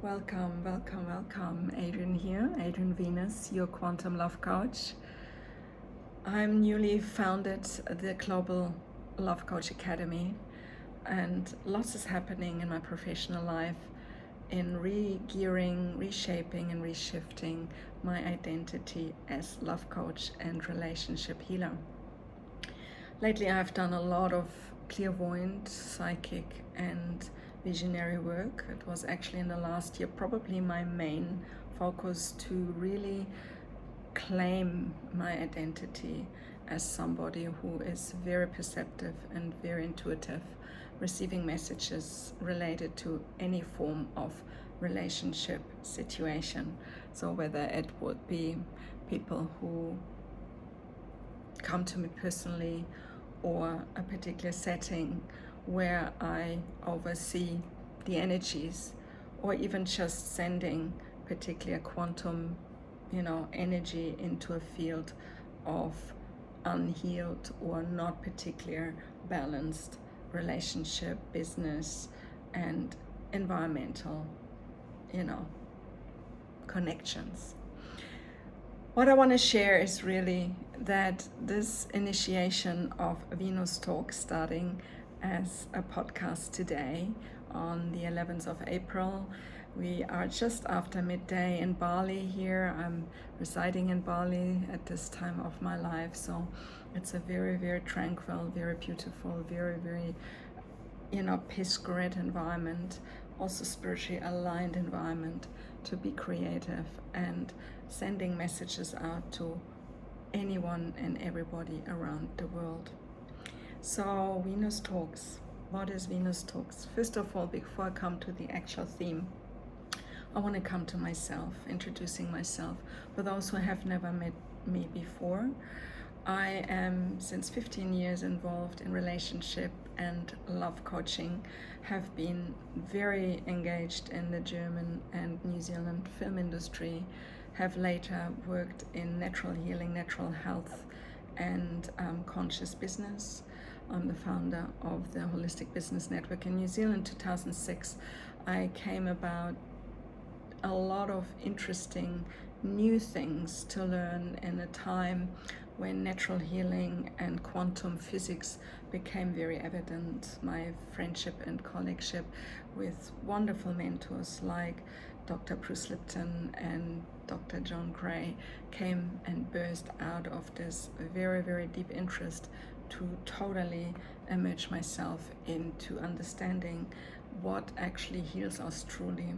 Welcome. Adriane here, Adriane Venus, your quantum love coach. I'm newly founded the Global Love Coach Academy, and lots is happening in my professional life in re-gearing, reshaping, and reshifting my identity as love coach and relationship healer. Lately, I've done a lot of clairvoyant, psychic, and visionary work. It was actually in the last year probably my main focus to really claim my identity as somebody who is very perceptive and very intuitive, receiving messages related to any form of relationship situation. So whether it would be people who come to me personally or a particular setting where I oversee the energies, or even just sending particular quantum, energy into a field of unhealed or not particular balanced relationship, business, and environmental, connections. What I want to share is really that this initiation of Venus Talk, starting as a podcast today on the 11th of April. We are just after midday in Bali here. I'm residing in Bali at this time of my life, so it's a very, very tranquil, very beautiful, very, very, peace-great environment, also spiritually aligned environment to be creative and sending messages out to anyone and everybody around the world. So Venus Talks. What is Venus Talks? First of all, before I come to the actual theme, I want to come to myself, introducing myself. For those who have never met me before, I am since 15 years involved in relationship and love coaching, have been very engaged in the German and New Zealand film industry, have later worked in natural healing, natural health, and conscious business. I'm the founder of the Holistic Business Network in New Zealand. 2006, I came about a lot of interesting new things to learn in a time when natural healing and quantum physics became very evident. My friendship and colleagueship with wonderful mentors like Dr. Bruce Lipton and Dr. John Gray came and burst out of this very, very deep interest to totally immerse myself into understanding what actually heals us truly,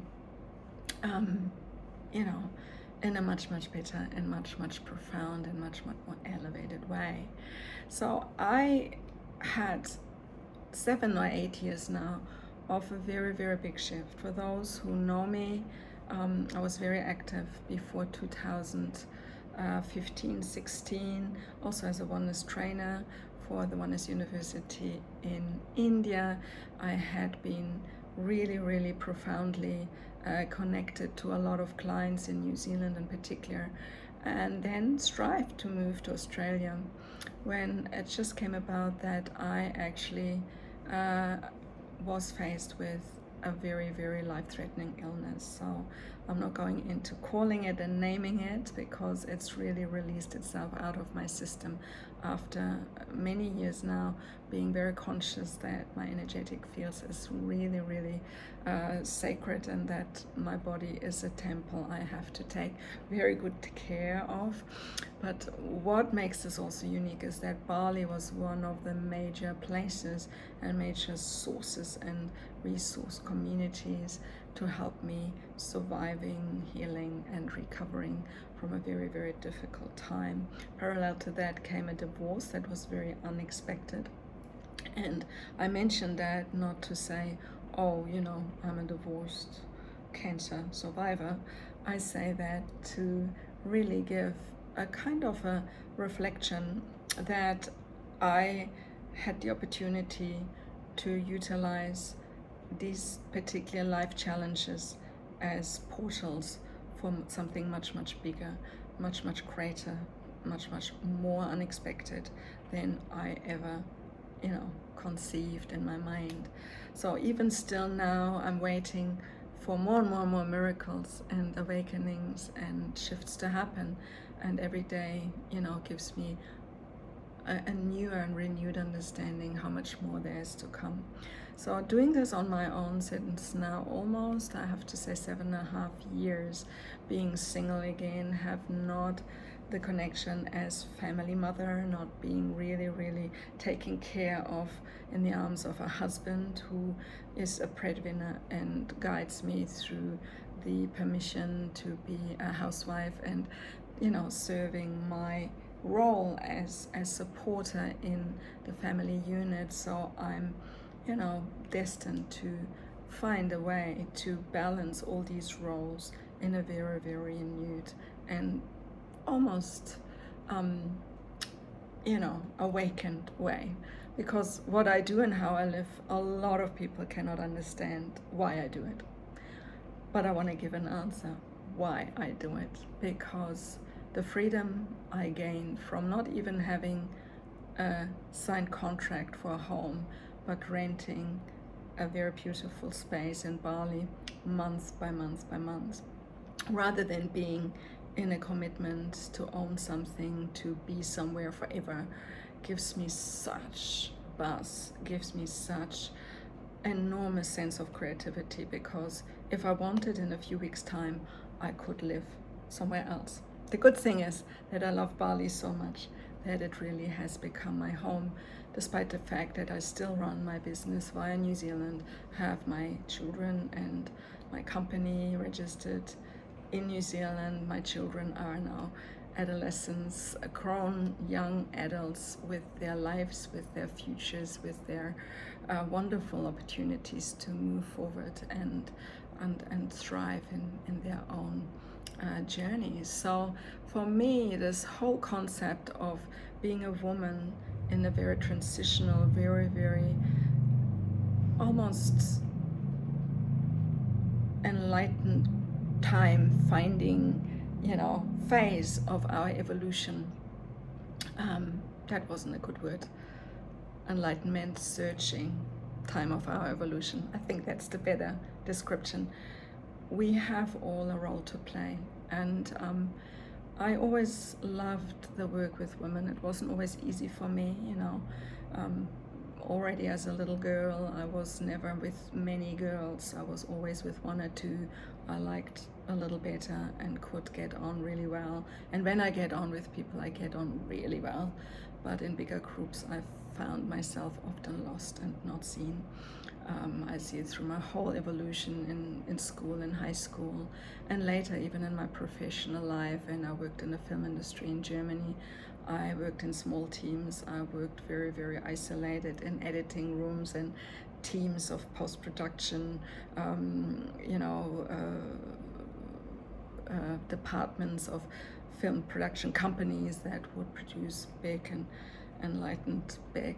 in a much, much better and much, much profound and much, much more elevated way. So I had 7 or 8 years now of a very, very big shift. For those who know me, I was very active before 2015, 16, also as a oneness trainer for the Oneness University in India. I had been really, really profoundly connected to a lot of clients in New Zealand in particular, and then strived to move to Australia when it just came about that I actually was faced with a very, very life-threatening illness. So I'm not going into calling it and naming it because it's really released itself out of my system after many years now being very conscious that my energetic fields is really, really sacred, and that my body is a temple I have to take very good care of. But what makes this also unique is that Bali was one of the major places and major sources and resource communities to help me surviving, healing, and recovering from a very, very difficult time. Parallel to that came a divorce that was very unexpected. And I mentioned that not to say, I'm a divorced cancer survivor. I say that to really give a kind of a reflection that I had the opportunity to utilize these particular life challenges as portals for something much, much bigger, much, much greater, much, much more unexpected than I ever, conceived in my mind. So even still now, I'm waiting for more and more and more miracles and awakenings and shifts to happen. And every day, gives me a new and renewed understanding how much more there is to come. So doing this on my own since now almost, I have to say, 7.5 years, being single again, have not the connection as family mother, not being really taken care of in the arms of a husband who is a breadwinner and guides me through the permission to be a housewife and serving my role as a supporter in the family unit. So I'm destined to find a way to balance all these roles in a very renewed and almost awakened way. Because what I do and how I live, a lot of people cannot understand why I do it. But I want to give an answer why I do it. Because the freedom I gain from not even having a signed contract for a home, but renting a very beautiful space in Bali month by month, rather than being in a commitment to own something, to be somewhere forever, gives me such buzz, gives me such enormous sense of creativity, because if I wanted in a few weeks' time, I could live somewhere else. The good thing is that I love Bali so much that it really has become my home, despite the fact that I still run my business via New Zealand, have my children and my company registered in New Zealand. My children are now adolescents, grown young adults with their lives, with their futures, with their wonderful opportunities to move forward and thrive in their own journeys. So for me, this whole concept of being a woman in a very transitional, very almost enlightened time finding, phase of our evolution. That wasn't a good word. Enlightenment, searching time of our evolution. I think that's the better description. We have all a role to play, and I always loved the work with women. It wasn't always easy for me, already as a little girl, I was never with many girls. I was always with one or two I liked a little better and could get on really well. And when I get on with people, I get on really well. But in bigger groups, I found myself often lost and not seen. I see it through my whole evolution in school, in high school, and later even in my professional life. And I worked in the film industry in Germany. I worked in small teams. I worked very isolated in editing rooms and teams of post-production, departments of film production companies that would produce big and enlightened, big,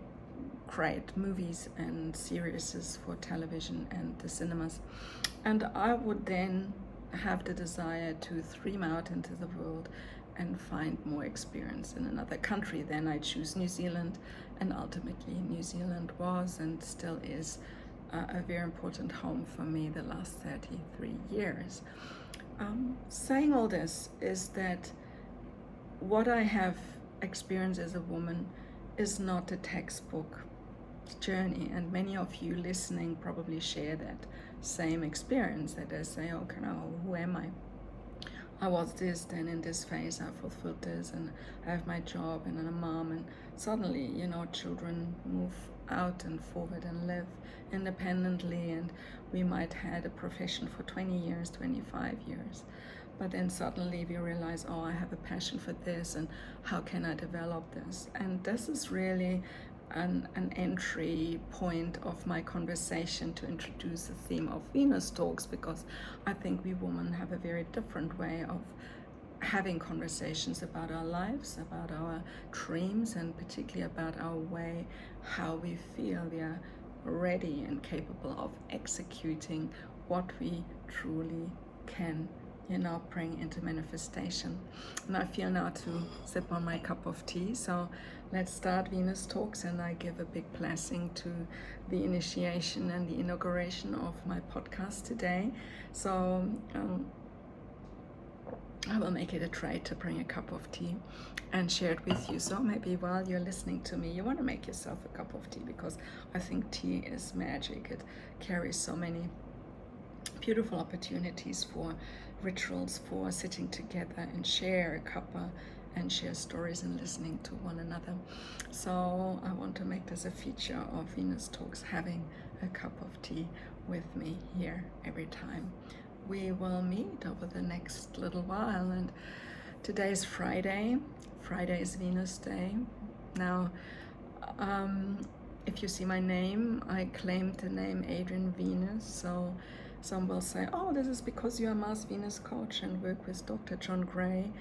great movies and series for television and the cinemas. And I would then have the desire to stream out into the world and find more experience in another country. Then I choose New Zealand, and ultimately New Zealand was and still is a very important home for me the last 33 years. Saying all this is that what I have experienced as a woman is not a textbook journey, and many of you listening probably share that same experience, that they say, okay, now who am I? I was this, then in this phase I fulfilled this, and I have my job and I'm a mom, and suddenly, children move out and forward and live independently, and we might had a profession for 20 years, 25 years. But then suddenly we realize, oh, I have a passion for this, and how can I develop this? And this is really an entry point of my conversation to introduce the theme of Venus Talks, because I think we women have a very different way of having conversations about our lives, about our dreams, and particularly about our way, how we feel we are ready and capable of executing what we truly can bring into manifestation. And I feel now to sip on my cup of tea. So let's start Venus Talks, and I give a big blessing to the initiation and the inauguration of my podcast today. So I will make it a trait to bring a cup of tea and share it with you. So maybe while you're listening to me, you want to make yourself a cup of tea, because I think tea is magic. It carries so many beautiful opportunities for rituals, for sitting together and share a cuppa and share stories and listening to one another. So I want to make this a feature of Venus Talks, having a cup of tea with me here every time we will meet over the next little while. And today is Friday. Friday is Venus Day. Now, if you see my name, I claimed the name Adriane Venus. So some will say, oh, this is because you're a Mars Venus coach and work with Dr. John Gray.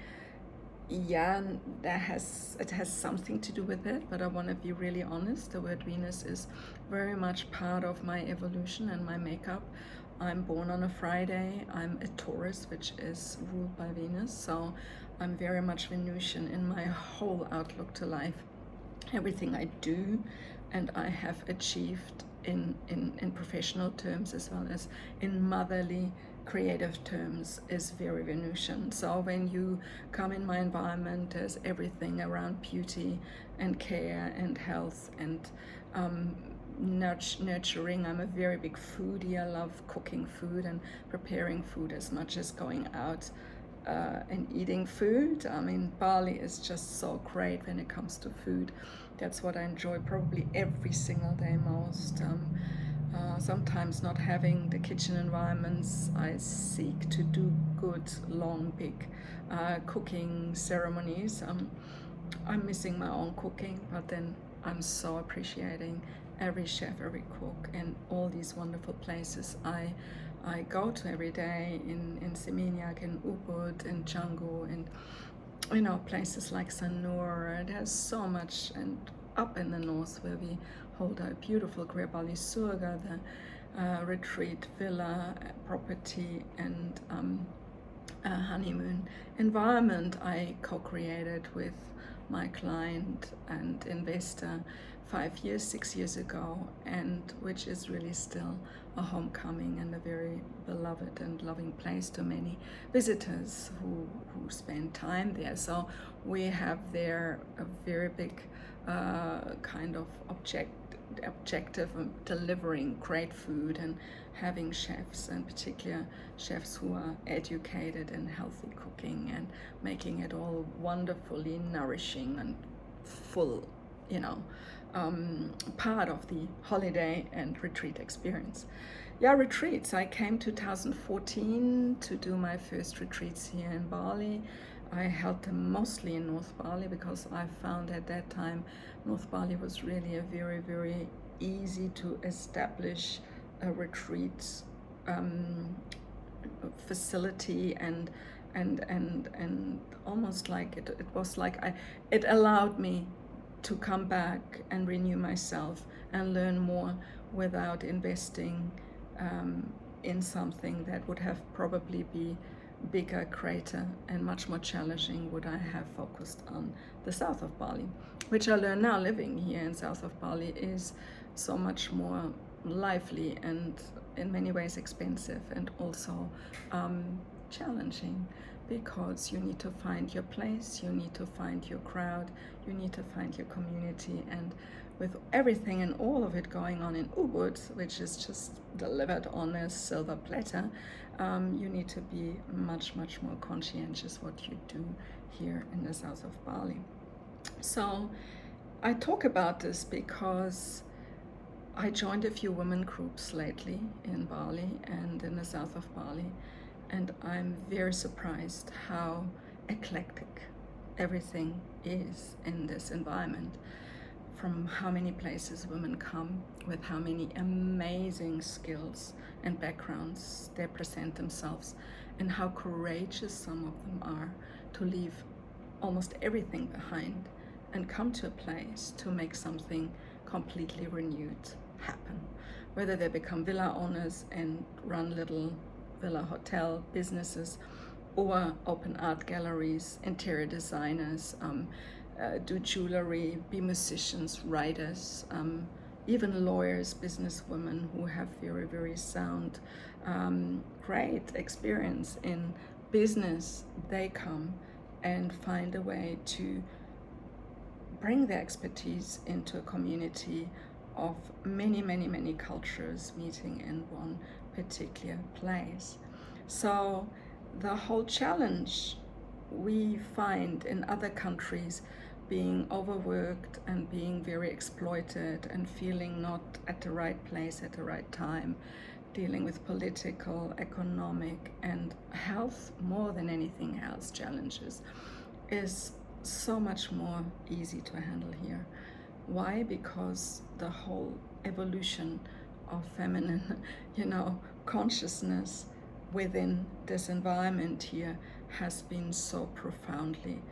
Yeah, it has something to do with it, but I want to be really honest. The word Venus is very much part of my evolution and my makeup. I'm born on a Friday. I'm a Taurus, which is ruled by Venus. So I'm very much Venusian in my whole outlook to life. Everything I do and I have achieved in professional terms as well as in motherly creative terms is very Venusian. So when you come in my environment, there's everything around beauty and care and health and nurturing. I'm a very big foodie. I love cooking food and preparing food as much as going out and eating food. I mean, Bali is just so great when it comes to food. That's what I enjoy probably every single day most. Sometimes not having the kitchen environments, I seek to do good, long, big cooking ceremonies. I'm missing my own cooking, but then I'm so appreciating every chef, every cook, and all these wonderful places I go to every day in Seminyak, in Ubud, in Canggu, and places like Sanur. There's so much, and up in the north where we hold a beautiful Greer Bali Surga, the retreat villa property and honeymoon environment I co-created with my client and investor 6 years ago, and which is really still a homecoming and a very beloved and loving place to many visitors who spend time there. So we have there a very big kind of objective of delivering great food and having chefs, and particular chefs who are educated in healthy cooking and making it all wonderfully nourishing and full, part of the holiday and retreat experience. Yeah, retreats. I came 2014 to do my first retreats here in Bali. I held them mostly in North Bali because I found at that time North Bali was really a very, very easy to establish a retreat facility, and almost like it was like it allowed me to come back and renew myself and learn more without investing in something that would have probably be bigger, greater, and much more challenging would I have focused on the south of Bali, which I learn now living here in south of Bali is so much more lively and in many ways expensive, and also challenging, because you need to find your place, you need to find your crowd, you need to find your community. And with everything and all of it going on in Ubud, which is just delivered on a silver platter, you need to be much, much more conscientious what you do here in the south of Bali. So I talk about this because I joined a few women groups lately in Bali and in the south of Bali, and I'm very surprised how eclectic everything is in this environment, from how many places women come with how many amazing skills and backgrounds they present themselves, and how courageous some of them are to leave almost everything behind and come to a place to make something completely renewed happen. Whether they become villa owners and run little villa hotel businesses, or open art galleries, interior designers, do jewelry, be musicians, writers, even lawyers, businesswomen who have very, very sound, great experience in business. They come and find a way to bring their expertise into a community of many, many, many cultures meeting in one particular place. So the whole challenge we find in other countries being overworked and being very exploited and feeling not at the right place at the right time, dealing with political, economic, and health more than anything else challenges, is so much more easy to handle here. Why? Because the whole evolution of feminine, consciousness within this environment here has been so profoundly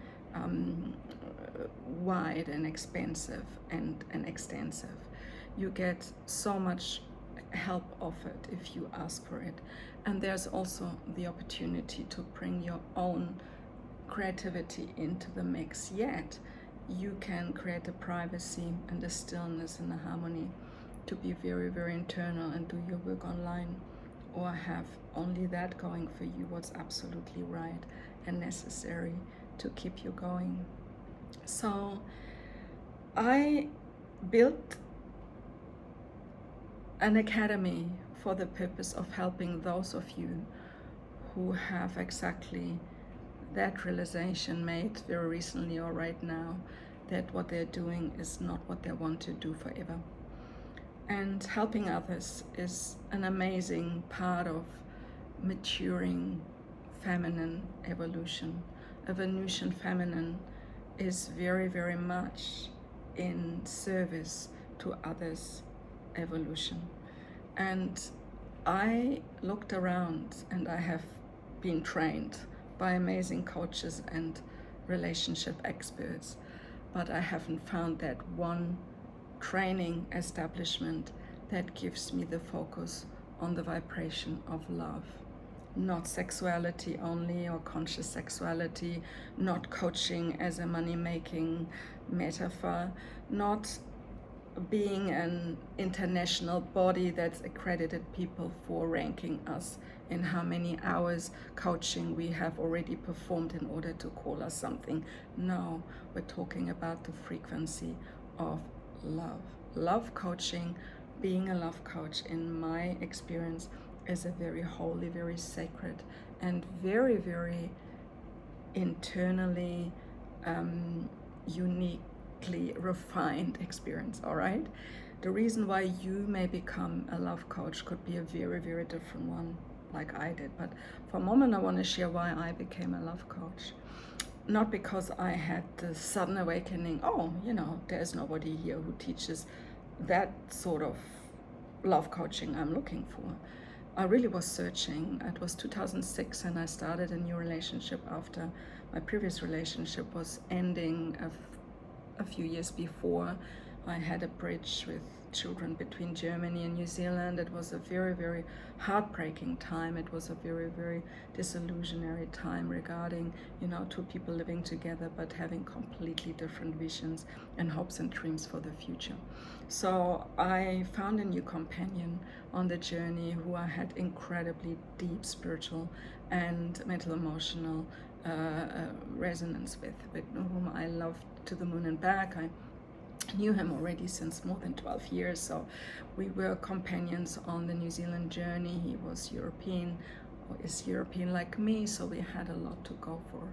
wide and expansive and extensive. You get so much help offered if you ask for it. And there's also the opportunity to bring your own creativity into the mix. Yet you can create a privacy and a stillness and a harmony to be very, very internal and do your work online, or have only that going for you, what's absolutely right and necessary to keep you going. So I built an academy for the purpose of helping those of you who have exactly that realization made very recently or right now, that what they're doing is not what they want to do forever. And helping others is an amazing part of maturing feminine evolution. A Venusian feminine is very, very much in service to others' evolution. And I looked around, and I have been trained by amazing coaches and relationship experts, but I haven't found that one training establishment that gives me the focus on the vibration of love. Not sexuality only or conscious sexuality, not coaching as a money-making metaphor, not being an international body that's accredited people for ranking us in how many hours coaching we have already performed in order to call us something. No, we're talking about the frequency of love. Love coaching, being a love coach, in my experience, is a very holy, very sacred, and very, very internally uniquely refined experience, all right? The reason why you may become a love coach could be a very, very different one, like I did. But for a moment, I want to share why I became a love coach. Not because I had the sudden awakening, there's nobody here who teaches that sort of love coaching I'm looking for. I really was searching. It was 2006 and I started a new relationship after my previous relationship was ending a few years before. I had a bridge with children between Germany and New Zealand. It was a very, very heartbreaking time. It was a very, very disillusionary time regarding, two people living together but having completely different visions and hopes and dreams for the future. So I found a new companion on the journey who I had incredibly deep spiritual and mental emotional resonance with whom I loved to the moon and back. I knew him already since more than 12 years, so we were companions on the New Zealand journey. He was European, or is European like me, so we had a lot to go for.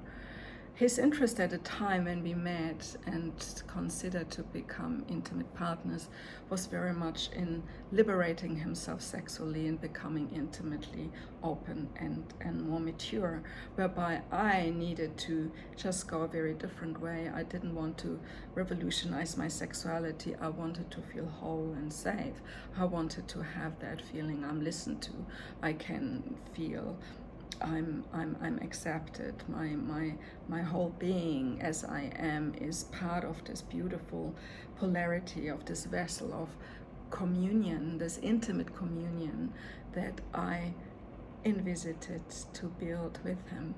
His interest at the time when we met and considered to become intimate partners was very much in liberating himself sexually and becoming intimately open and more mature, whereby I needed to just go a very different way. I didn't want to revolutionize my sexuality. I wanted to feel whole and safe. I wanted to have that feeling I'm listened to. I can feel I'm accepted. My whole being as I am is part of this beautiful polarity of this vessel of communion, this intimate communion that I visited to build with him.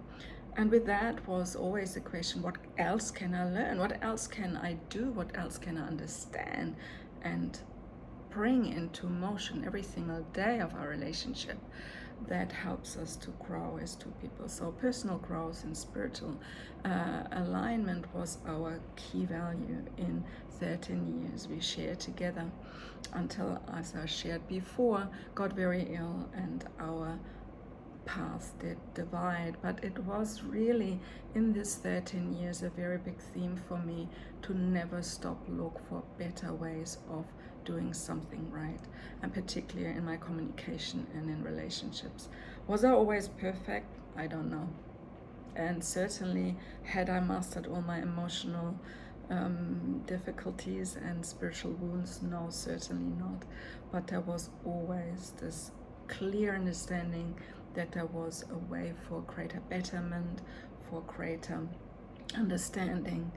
And with that was always the question, what else can I learn? What else can I do? What else can I understand and bring into motion every single day of our relationship that helps us to grow as two people? So personal growth and spiritual alignment was our key value in 13 years we shared together, until, as I shared before, got very ill and our paths did divide. But it was really in this 13 years a very big theme for me to never stop look for better ways of doing something right, and particularly in my communication and in relationships. Was I always perfect? I don't know. And certainly, had I mastered all my emotional difficulties and spiritual wounds? No, certainly not. But there was always this clear understanding that there was a way for greater betterment, for greater understanding,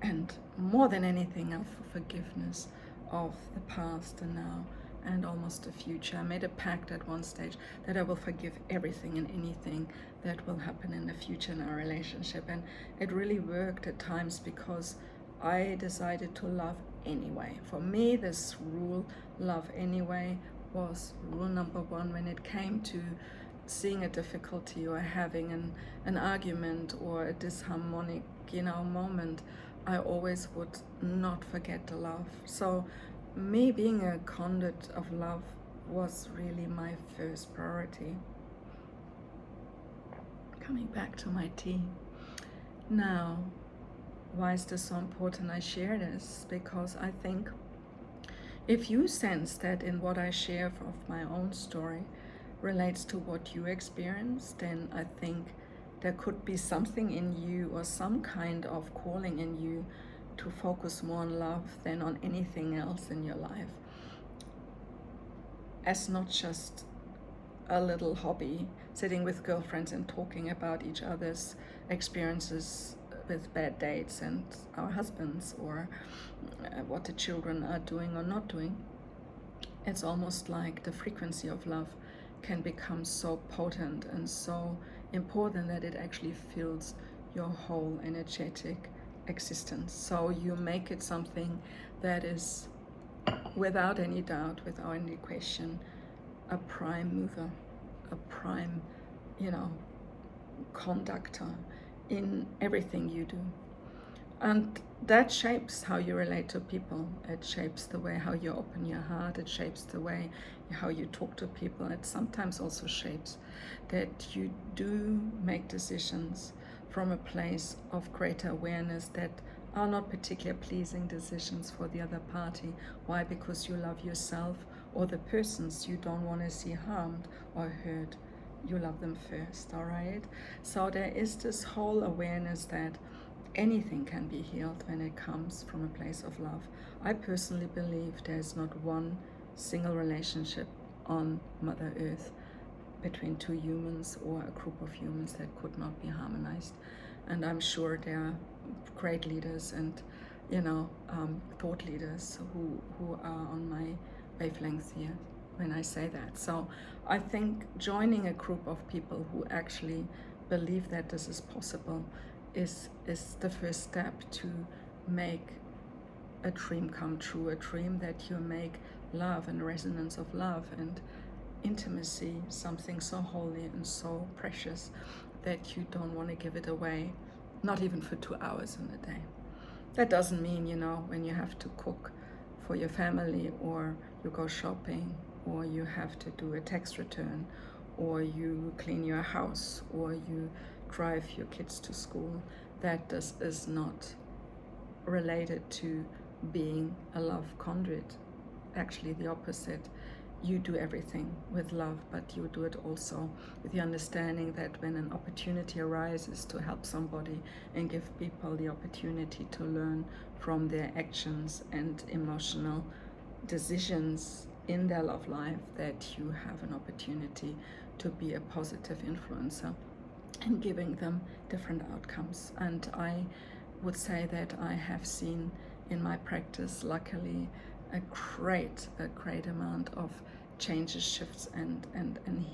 and more than anything else, for forgiveness of the past and now and almost the future. I made a pact at one stage that I will forgive everything and anything that will happen in the future in our relationship. And it really worked at times because I decided to love anyway. For me, this rule, love anyway, was rule number one when it came to seeing a difficulty or having an argument or a disharmonic, moment. I always would not forget the love. So me being a conduit of love was really my first priority. Coming back to my tea. Now, why is this so important? I share this because I think if you sense that in what I share of my own story relates to what you experience, then I think there could be something in you or some kind of calling in you to focus more on love than on anything else in your life, as not just a little hobby, sitting with girlfriends and talking about each other's experiences with bad dates and our husbands, or what the children are doing or not doing. It's almost like the frequency of love can become so potent and so important that it actually fills your whole energetic existence. So you make it something that is, without any doubt, without any question, a prime mover, a prime, conductor in everything you do. And that shapes how you relate to people. It shapes the way how you open your heart. It shapes the way how you talk to people. It sometimes also shapes that you do make decisions from a place of greater awareness that are not particularly pleasing decisions for the other party. Why? Because you love yourself or the persons you don't want to see harmed or hurt. You love them first, all right? So there is this whole awareness that anything can be healed when it comes from a place of love. I personally believe there's not one single relationship on Mother Earth between two humans or a group of humans that could not be harmonized. And I'm sure there are great leaders and thought leaders who are on my wavelength here when I say that. So I think joining a group of people who actually believe that this is possible is the first step to make a dream come true, a dream that you make love and resonance of love and intimacy something so holy and so precious that you don't want to give it away, not even for 2 hours in a day. That doesn't mean, when you have to cook for your family, or you go shopping, or you have to do a tax return, or you clean your house, or you drive your kids to school, that this is not related to being a love conduit. Actually, the opposite. You do everything with love, but you do it also with the understanding that when an opportunity arises to help somebody and give people the opportunity to learn from their actions and emotional decisions in their love life, that you have an opportunity to be a positive influencer and giving them different outcomes. And I would say that I have seen in my practice, luckily, a great amount of changes, shifts, and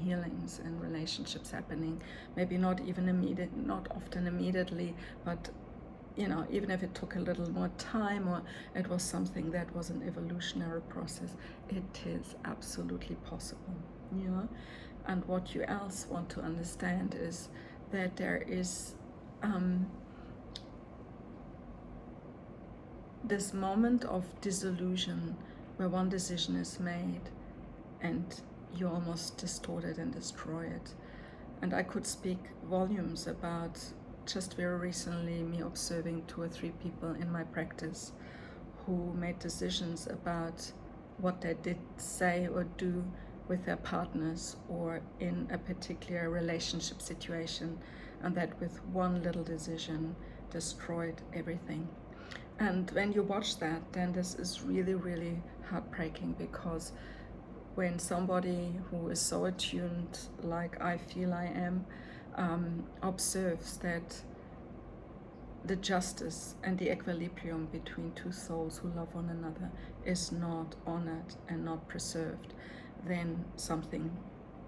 healings and relationships happening. Maybe not even immediate, not often immediately, but even if it took a little more time, or it was something that was an evolutionary process, it is absolutely possible. And what you else want to understand is that there is this moment of disillusion where one decision is made and you almost distort it and destroy it. And I could speak volumes about just very recently me observing 2 or 3 people in my practice who made decisions about what they did say or do with their partners or in a particular relationship situation, and that with one little decision destroyed everything. And when you watch that, then this is really, really heartbreaking, because when somebody who is so attuned, like I feel I am, observes that the justice and the equilibrium between 2 souls who love one another is not honored and not preserved, then something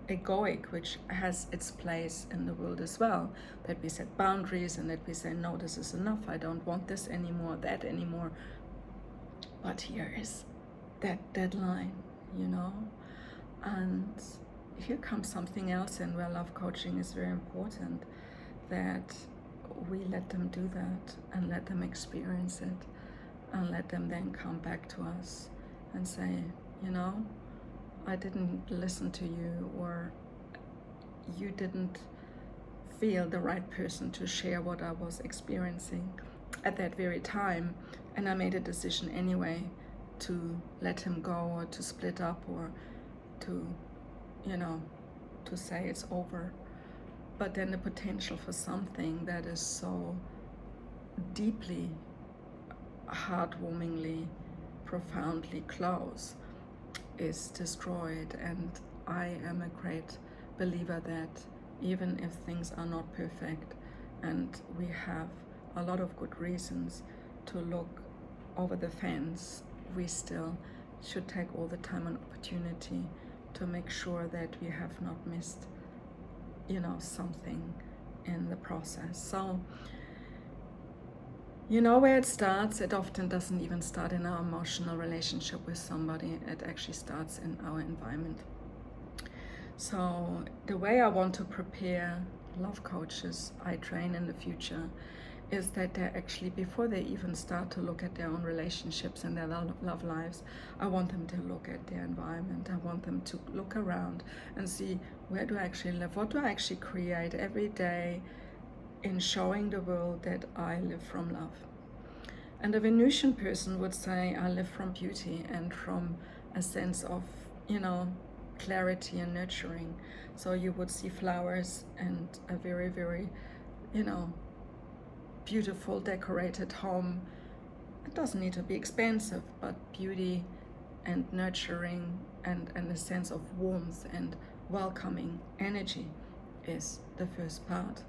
egoic, which has its place in the world as well, that we set boundaries and that we say, no, this is enough, I don't want this anymore, that anymore. But here is that deadline, and here comes something else in where love coaching is very important, that we let them do that and let them experience it and let them then come back to us and say, I didn't listen to you, or you didn't feel the right person to share what I was experiencing at that very time, and I made a decision anyway to let him go or to split up or to say it's over. But then the potential for something that is so deeply, heartwarmingly, profoundly close is destroyed. And I am a great believer that even if things are not perfect and we have a lot of good reasons to look over the fence, we still should take all the time and opportunity to make sure that we have not missed something in the process. So where it starts, it often doesn't even start in our emotional relationship with somebody. It actually starts in our environment. So the way I want to prepare love coaches I train in the future is that they actually, before they even start to look at their own relationships and their love lives, I want them to look at their environment. I want them to look around and see, where do I actually live? What do I actually create every day in showing the world that I live from love? And a Venusian person would say, I live from beauty and from a sense of, clarity and nurturing. So you would see flowers and a very, very, beautiful decorated home. It doesn't need to be expensive, but beauty and nurturing and a sense of warmth and welcoming energy is the first part.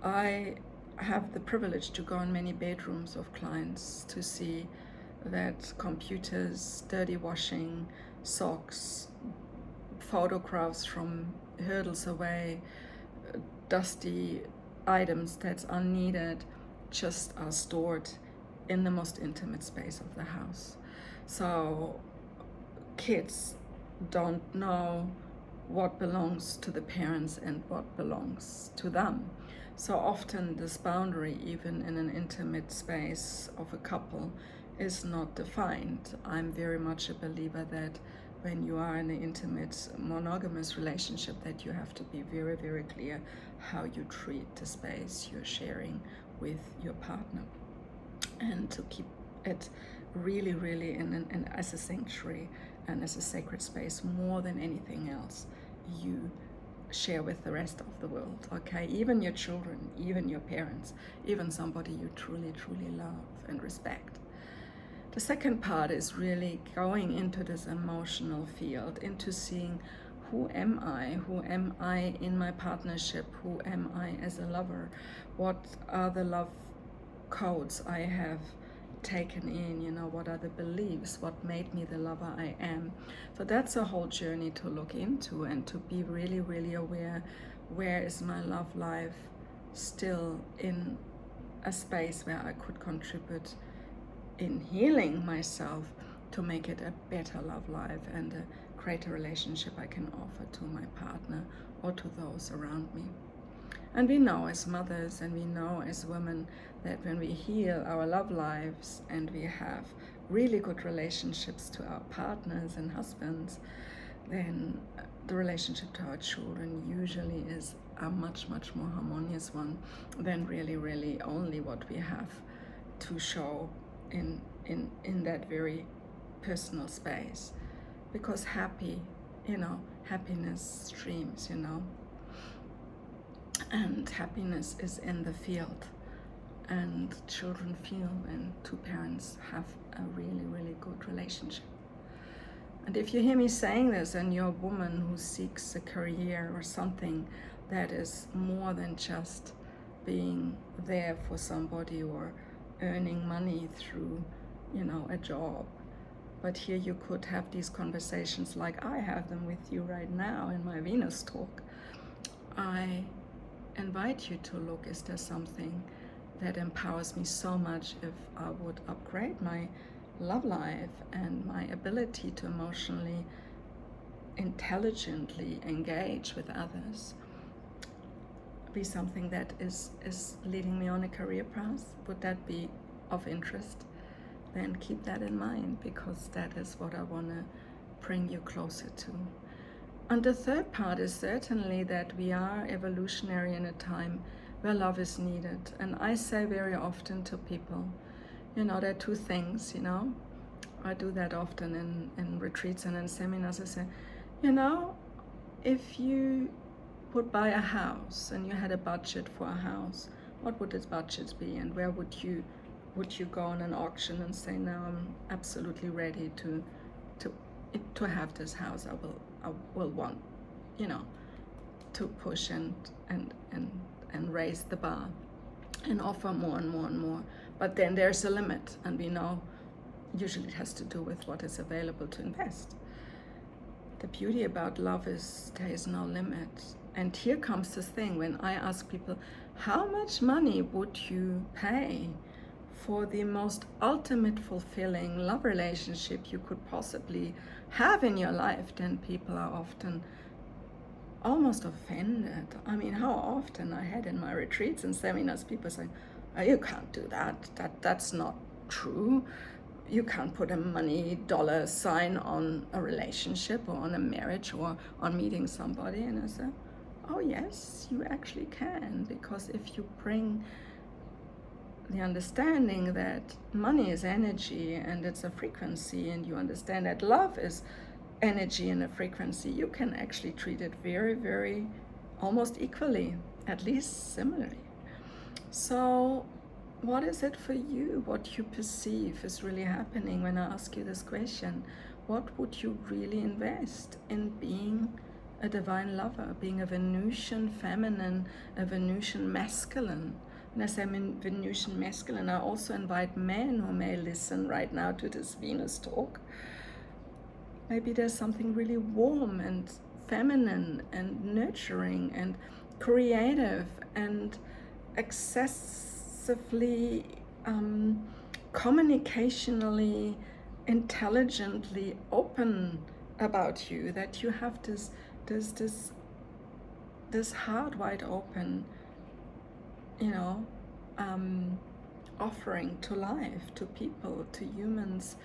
I have the privilege to go in many bedrooms of clients to see that computers, dirty washing, socks, photographs from hurdles away, dusty items that are needed just are stored in the most intimate space of the house. So kids don't know what belongs to the parents and what belongs to them. So often this boundary, even in an intimate space of a couple, is not defined. I'm very much a believer that when you are in an intimate monogamous relationship, that you have to be very, very clear how you treat the space you're sharing with your partner, and to keep it really, really as a sanctuary and as a sacred space more than anything else you share with the rest of the world, okay? Even your children, even your parents, even somebody you truly, truly love and respect. The second part is really going into this emotional field, into seeing, who am I? Who am I in my partnership? Who am I as a lover? What are the love codes I have taken in, what are the beliefs, what made me the lover I am. So that's a whole journey to look into and to be really, really aware, where is my love life still in a space where I could contribute in healing myself to make it a better love life and a greater relationship I can offer to my partner or to those around me. And we know as mothers and we know as women that when we heal our love lives and we have really good relationships to our partners and husbands, then the relationship to our children usually is a much, much more harmonious one than really only what we have to show in that very personal space. Because happiness streams, and happiness is in the field, and children feel when two parents have a really good relationship. And if you hear me saying this and you're a woman who seeks a career or something that is more than just being there for somebody or earning money through, a job, but here you could have these conversations like I have them with you right now in my Venus talk, I invite you to look, is there something that empowers me so much if I would upgrade my love life and my ability to emotionally, intelligently engage with others, be something that is leading me on a career path? Would that be of interest? Then keep that in mind, because that is what I want to bring you closer to. And the third part is certainly that we are evolutionary in a time where love is needed. And I say very often to people, there are two things, I do that often in retreats and in seminars. I say, if you would buy a house and you had a budget for a house, what would this budget be, and where would you go on an auction and say, now I'm absolutely ready to have this house. I will want, to push and raise the bar and offer more and more and more. But then there's a limit, and we know usually it has to do with what is available to invest. The beauty about love is there is no limit. And here comes this thing when I ask people, how much money would you pay for the most ultimate fulfilling love relationship you could possibly have in your life? Then people are often almost offended. I mean, how often I had in my retreats and seminars people saying, oh, you can't do that. That's not true. You can't put a money dollar sign on a relationship or on a marriage or on meeting somebody. And I said, oh yes, you actually can, because if you bring the understanding that money is energy and it's a frequency, and you understand that love is energy and a frequency, you can actually treat it very almost equally, at least similarly. So what is it for you? What you perceive is really happening when I ask you this question? What would you really invest in being a divine lover, being a Venusian feminine, a Venusian masculine? When I say Venusian masculine, I also invite men who may listen right now to this Venus talk. Maybe there's something really warm and feminine and nurturing and creative and excessively communicationally, intelligently open about you, that you have this heart wide open, offering to life, to people, to humans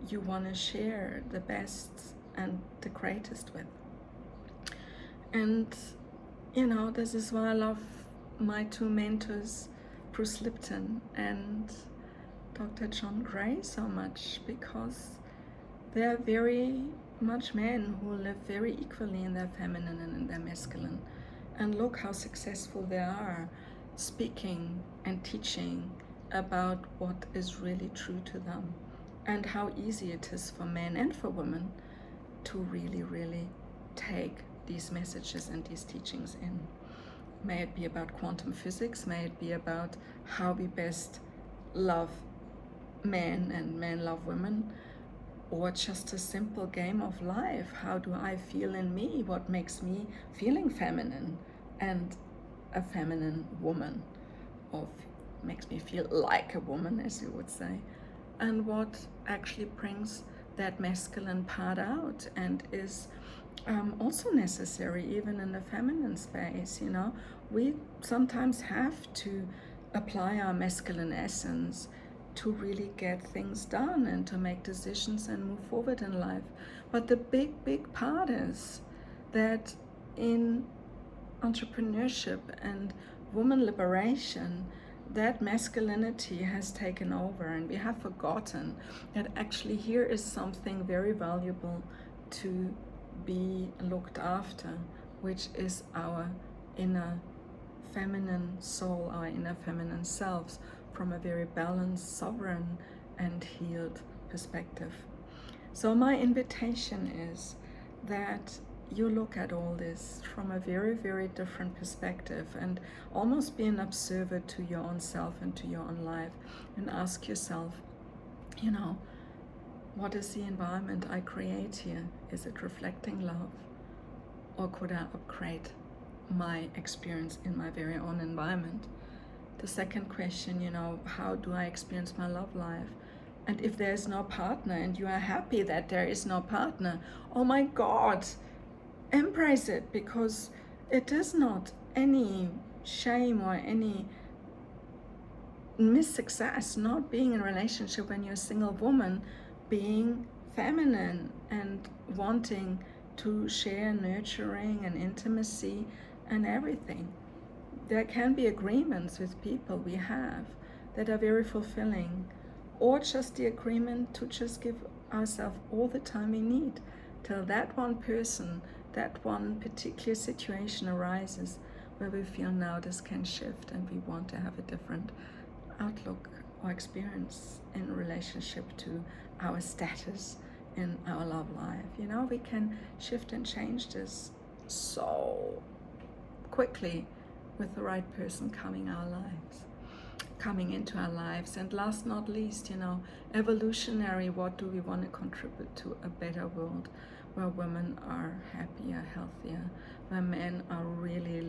you want to share the best and the greatest with. And this is why I love my two mentors, Bruce Lipton and Dr. John Gray, so much, because they're very much men who live very equally in their feminine and in their masculine, and look how successful they are speaking and teaching about what is really true to them, and how easy it is for men and for women to really take these messages and these teachings in. May it be about quantum physics, may it be about how we best love men and men love women, or just a simple game of life. How do I feel in me? What makes me feeling feminine and a feminine woman, or makes me feel like a woman, as you would say, and what actually brings that masculine part out and is also necessary even in the feminine space. We sometimes have to apply our masculine essence to really get things done and to make decisions and move forward in life. But the big part is that in entrepreneurship and woman liberation, that masculinity has taken over, and we have forgotten that actually here is something very valuable to be looked after, which is our inner feminine soul, our inner feminine selves, from a very balanced, sovereign, and healed perspective. So my invitation is that you look at all this from a very, very different perspective and almost be an observer to your own self and to your own life, and ask yourself, what is the environment I create here? Is it reflecting love? Or could I upgrade my experience in my very own environment? The second question, how do I experience my love life? And if there's no partner and you are happy that there is no partner, oh my God, embrace it, because it is not any shame or any missuccess not being in a relationship when you're a single woman, being feminine and wanting to share nurturing and intimacy and everything. There can be agreements with people we have that are very fulfilling, or just the agreement to just give ourselves all the time we need till that one person, that one particular situation arises where we feel now this can shift and we want to have a different outlook or experience in relationship to our status in our love life. We can shift and change this so quickly with the right person coming into our lives. And last not least, evolutionary, what do we want to contribute to a better world where women are happier, healthier, where men are really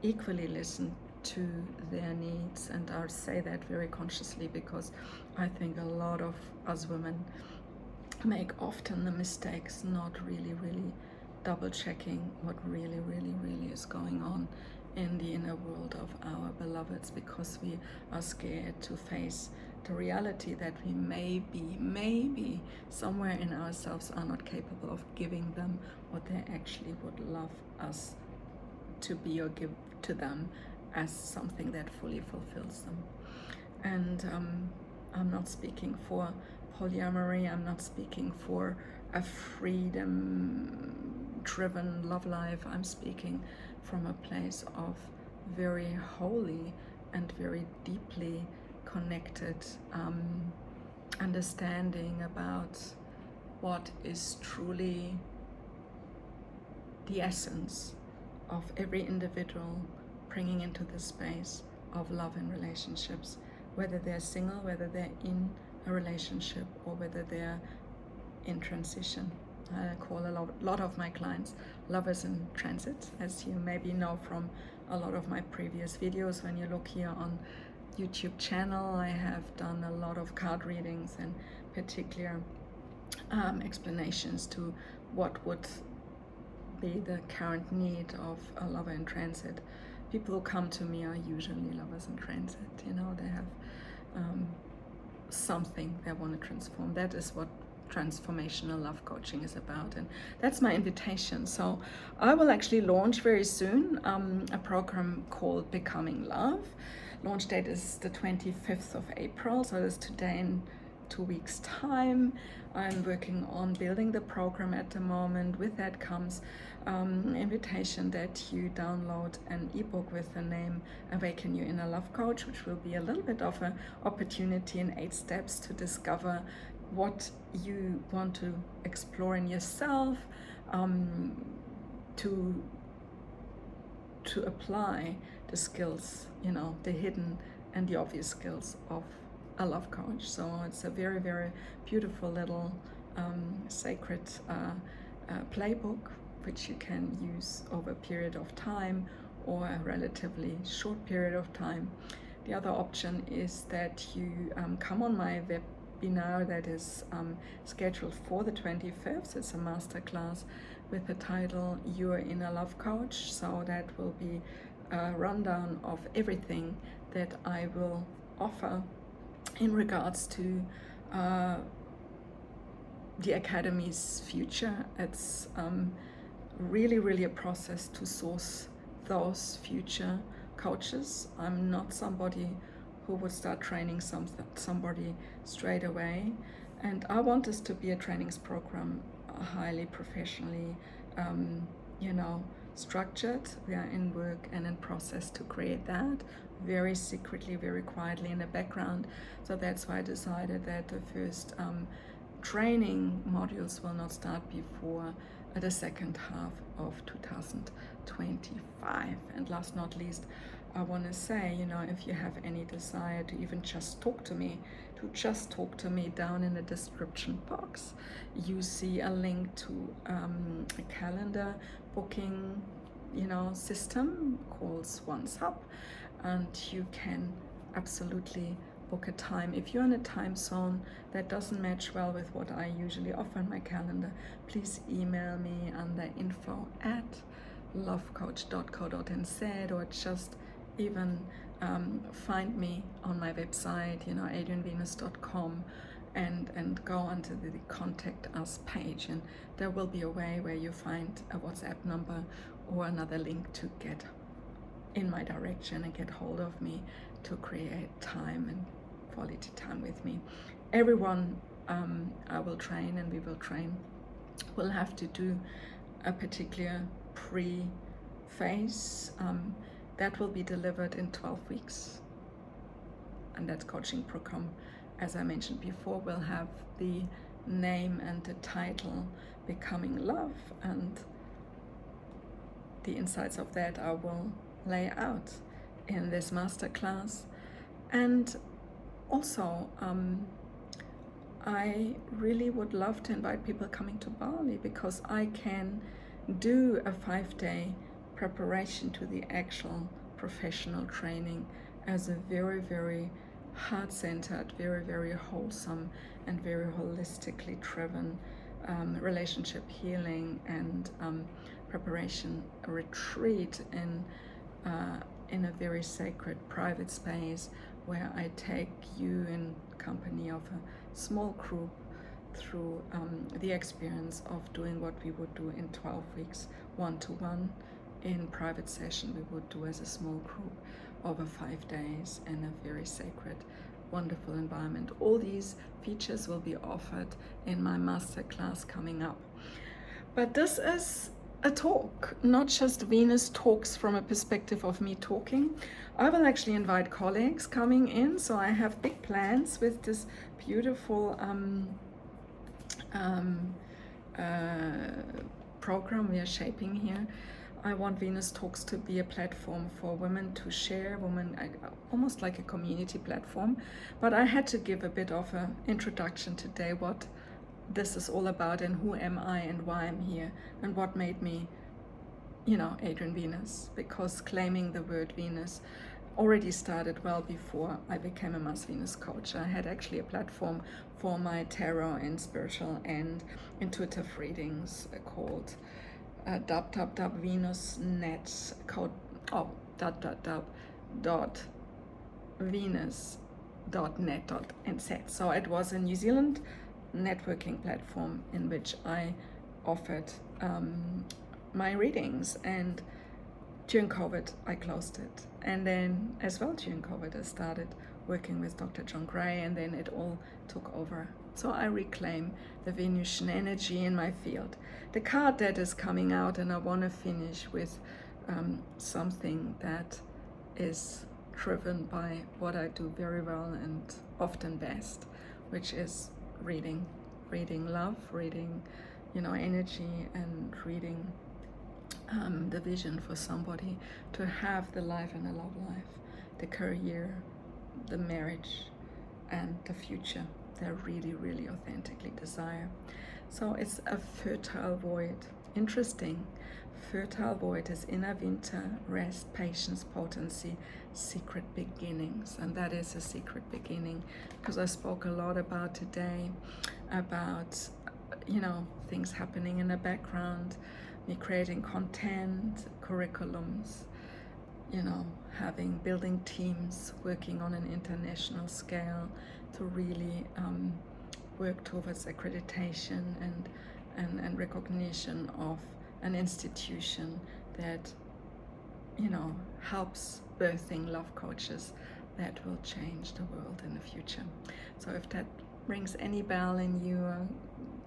equally listened to their needs. And I'll say that very consciously, because I think a lot of us women make often the mistakes not really double checking what really is going on in the inner world of our beloveds, because we are scared to face the reality that we maybe somewhere in ourselves are not capable of giving them what they actually would love us to be or give to them as something that fully fulfills them. And I'm not speaking for polyamory, I'm not speaking for a freedom-driven love life. I'm speaking from a place of very holy and very deeply connected understanding about what is truly the essence of every individual bringing into the space of love and relationships, whether they're single, whether they're in a relationship, or whether they're in transition. I call a lot of my clients lovers in transit, as you maybe know from a lot of my previous videos. When you look here on YouTube channel, I have done a lot of card readings and particular explanations to what would be the current need of a lover in transit. People who come to me are usually lovers in transit. They have something they want to transform. That is what transformational love coaching is about, and that's my invitation. So I will actually launch very soon a program called Becoming Love. Launch date is the 25th of April, so that's today in 2 weeks time. I'm working on building the program at the moment. With that comes invitation that you download an ebook with the name Awaken Your Inner Love Coach, which will be a little bit of an opportunity in 8 steps to discover what you want to explore in yourself, to apply the skills, the hidden and the obvious skills of a love coach. So it's a very, very beautiful little sacred playbook, which you can use over a period of time or a relatively short period of time. The other option is that you come on my webinar that is scheduled for the 25th. It's a masterclass with the title Your Inner Love Coach. So that will be a rundown of everything that I will offer in regards to the Academy's future. It's really a process to source those future coaches. I'm not somebody who would start training somebody straight away, and I want this to be a trainings program, highly professionally structured. We are in work and in process to create that, very secretly, very quietly in the background. So that's why I decided that the first training modules will not start before the second half of 2025. And last not least, I want to say, if you have any desire to even just talk to me, down in the description box, you see a link to a calendar booking, system called SwanSub, and you can absolutely book a time. If you're in a time zone that doesn't match well with what I usually offer in my calendar, please email me under info@lovecoach.co.nz, or just even find me on my website, adrianevenus.com, and go onto the Contact Us page, and there will be a way where you find a WhatsApp number or another link to get in my direction and get hold of me to create time and quality time with me. Everyone I will train and we will train will have to do a particular pre-phase that will be delivered in 12 weeks. And that coaching program, as I mentioned before, will have the name and the title Becoming Love, and the insights of that I will lay out in this masterclass. And also I really would love to invite people coming to Bali, because I can do a 5-day preparation to the actual professional training as a very heart-centered, very wholesome and very holistically driven relationship healing and preparation retreat in a very sacred private space, where I take you in company of a small group through the experience of doing what we would do in 12 weeks, one-to-one. In private session we would do as a small group over 5 days in a very sacred, wonderful environment. All these features will be offered in my masterclass coming up. But this is a talk, not just Venus talks from a perspective of me talking. I will actually invite colleagues coming in, so I have big plans with this beautiful program we are shaping here. I want Venus Talks to be a platform for women to share, almost like a community platform. But I had to give a bit of an introduction today, what this is all about and who am I and why I'm here and what made me, Adriane Venus, because claiming the word Venus already started well before I became a Mars Venus coach. I had actually a platform for my tarot and spiritual and intuitive readings called Venusnet code Venus.net.nz. So it was a New Zealand networking platform in which I offered my readings, and during COVID I closed it, and then as well during COVID I started working with Dr. John Gray, and then it all took over. So I reclaim the Venusian energy in my field. The card that is coming out, and I want to finish with something that is driven by what I do very well and often best, which is reading love, reading energy, and reading the vision for somebody to have the life and the love life, the career, the marriage, and the future they really, really authentically desire. So it's a fertile void. Interesting. Fertile void is inner winter, rest, patience, potency, secret beginnings. And that is a secret beginning, because I spoke a lot about today about, things happening in the background, me creating content, curriculums, building teams, working on an international scale to really work towards accreditation and recognition of an institution that helps birthing love coaches that will change the world in the future. So if that rings any bell in you,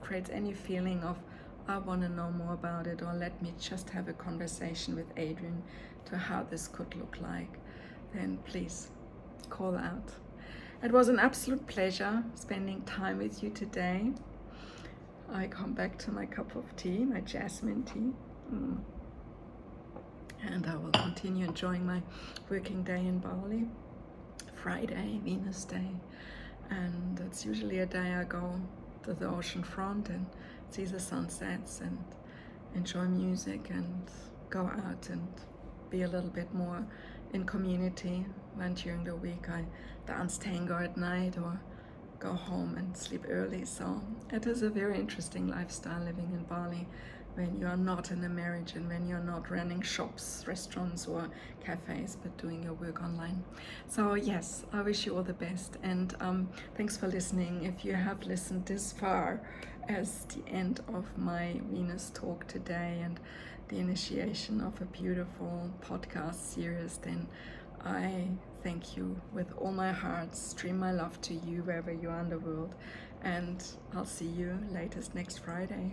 creates any feeling of I want to know more about it, or let me just have a conversation with Adriane to how this could look like, then please call out. It was an absolute pleasure spending time with you today. I come back to my cup of tea, my jasmine tea, and I will continue enjoying my working day in Bali. Friday, Venus Day, and it's usually a day I go to the ocean front and see the sunsets and enjoy music and go out and be a little bit more in community, when during the week I dance tango at night or go home and sleep early. So it is a very interesting lifestyle living in Bali when you are not in a marriage and when you're not running shops, restaurants or cafes, but doing your work online. So yes, I wish you all the best, and thanks for listening. If you have listened this far as the end of my Venus talk today and the initiation of a beautiful podcast series, then I thank you with all my heart. Stream my love to you wherever you are in the world, and I'll see you latest next Friday,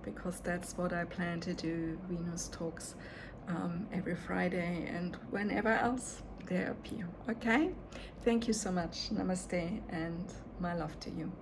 because that's what I plan to do. Venus talks every Friday and whenever else they appear. Okay? Thank you so much. Namaste and my love to you.